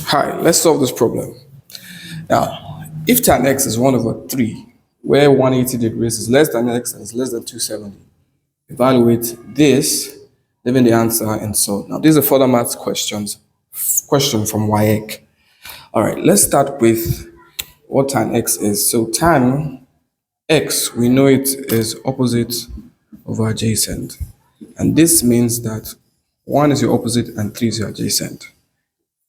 Hi, let's solve this problem. Now, if tan x is 1 over 3, where 180 degrees is less than x and is less than 270, evaluate this, leaving the answer and solve. Now, this is a further maths question from WAEC. All right, let's start with what tan x is. So tan x, we know it is opposite over adjacent. And this means that 1 is your opposite and 3 is your adjacent.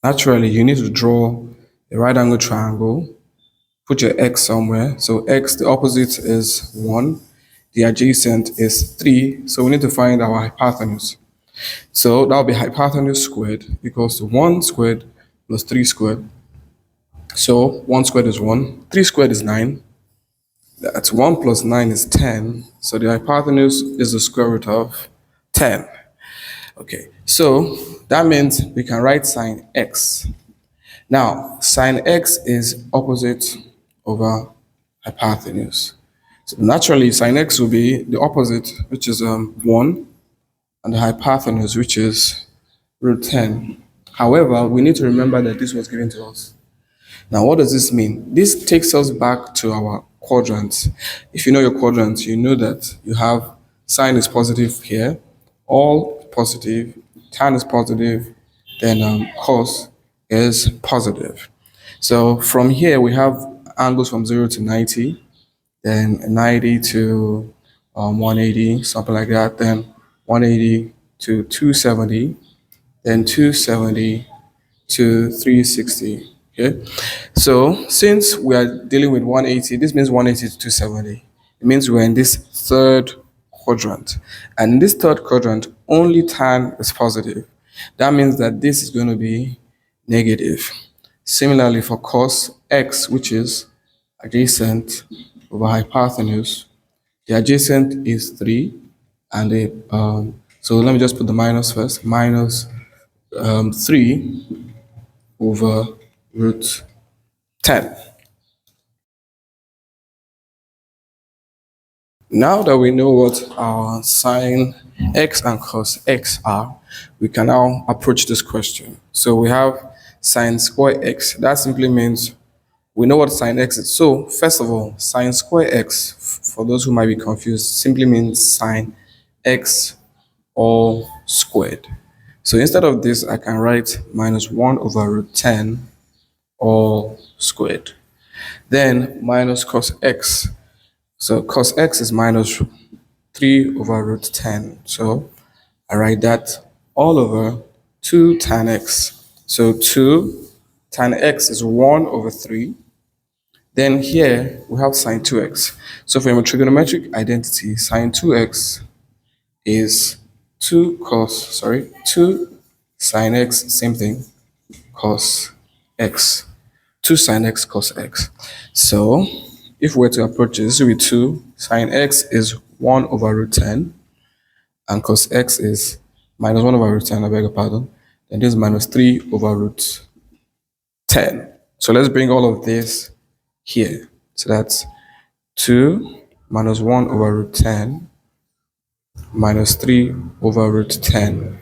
Naturally, you need to draw a right angle triangle, put your x somewhere. So x, the opposite is 1, the adjacent is 3. So we need to find our hypotenuse. So that will be hypotenuse squared equals to 1 squared plus 3 squared. So 1 squared is 1, 3 squared is 9. That's 1 plus 9 is 10. So the hypotenuse is the square root of 10. Okay, so that means we can write sine x. Now, sine x is opposite over hypotenuse. So naturally, sine x will be the opposite, which is 1, and the hypotenuse, which is root 10. However, we need to remember that this was given to us. Now, what does this mean? This takes us back to our quadrants. If you know your quadrants, you know that you have sine is positive here, all positive, tan is positive, then cos is positive. So from here, we have angles from 0 to 90, then 90 to 180, something like that, then 180 to 270, then 270 to 360. Okay, so since we are dealing with 180, this means 180 to 270. It means we're in this third quadrant. And in this third quadrant, only tan is positive. That means that this is going to be negative. Similarly, for cos x, which is adjacent over hypotenuse, the adjacent is 3, and so let me just put the minus first, minus 3 over root 10. Now that we know what our sine x and cos x are, we can now approach this question. So we have sine square x. That simply means we know what sine x is. So first of all, sine square x, for those who might be confused, simply means sine x all squared. So instead of this, I can write minus 1 over root 10 all squared. Then minus cos x. So cos x is minus 3 over root 10. So I write that all over 2 tan x. So 2 tan x is 1 over 3. Then here we have sine 2x. So from a trigonometric identity, sine 2x is 2 sine x, same thing, cos x. 2 sine x cos x. So if we were to approach this will be 2 sine x is 1 over root 10, and cos x is minus 1 over root 10, I beg your pardon. Then this is minus 3 over root 10. So let's bring all of this here. So that's 2 minus 1 over root 10 minus 3 over root 10.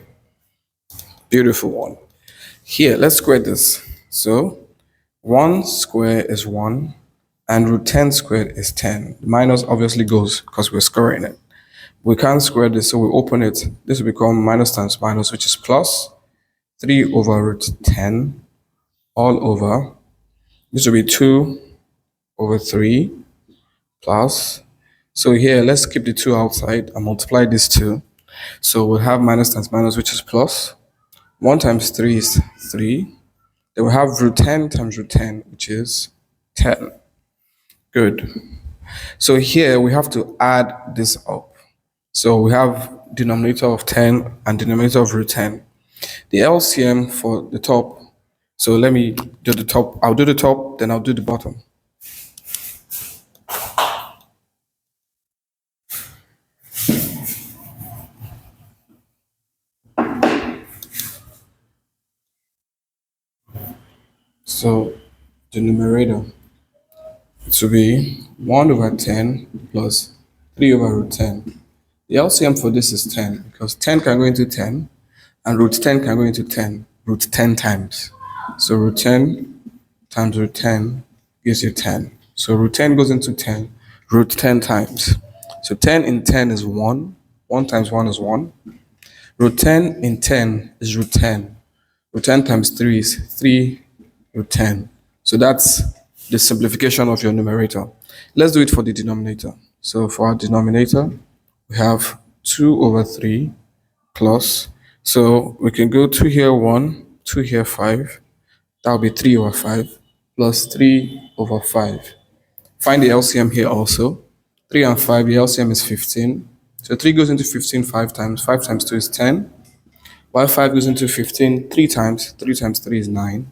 Beautiful one. Here, let's square this. So 1 square is 1, and root 10 squared is 10. The minus obviously goes because we're squaring it. We can't square this, so we open it. This will become minus times minus, which is plus 3 over root 10 all over. This will be 2 over 3 plus. So here, let's keep the 2 outside and multiply these 2. So we'll have minus times minus, which is plus. 1 times 3 is 3. Then we have root 10 times root 10, which is 10. Good. So here we have to add this up. So we have denominator of 10 and denominator of root 10. The LCM for the top. So let me do the top. I'll do the top, then I'll do the bottom. So the numerator, it will be 1 over 10 plus 3 over root 10. The LCM for this is 10 because 10 can go into 10 and root 10 can go into 10, root 10 times. So root 10 times root 10 gives you 10. So root 10 goes into 10, root 10 times. So 10 in 10 is 1. 1 times 1 is 1. Root 10 in 10 is root 10. Root 10 times 3 is 3 root 10. So that's the simplification of your numerator. Let's do it for the denominator. So for our denominator, we have 2 over 3 plus. So we can go 2 here 1, 2 here 5. That will be 3 over 5 plus 3 over 5. Find the LCM here also. 3 and 5, the LCM is 15. So 3 goes into 15 5 times. 5 times 2 is 10. While 5 goes into 15 3 times. 3 times 3 is 9.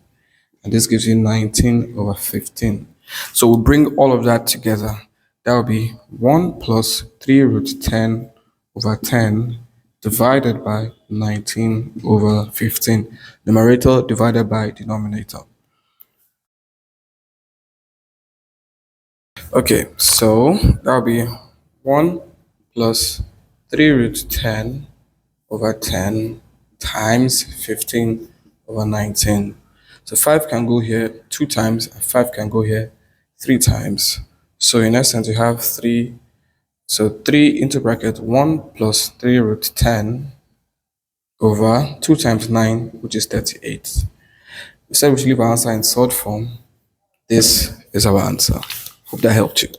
And this gives you 19 over 15. So we'll bring all of that together. That will be 1 plus 3 root 10 over 10 divided by 19 over 15. Numerator divided by denominator. Okay, so that will be 1 plus 3 root 10 over 10 times 15 over 19. So 5 can go here 2 times, and 5 can go here 3 times. So in essence, you have 3. So 3 into bracket 1 plus 3 root 10 over 2 times 9, which is 38. We said we should leave our answer in short form. This is our answer. Hope that helped you.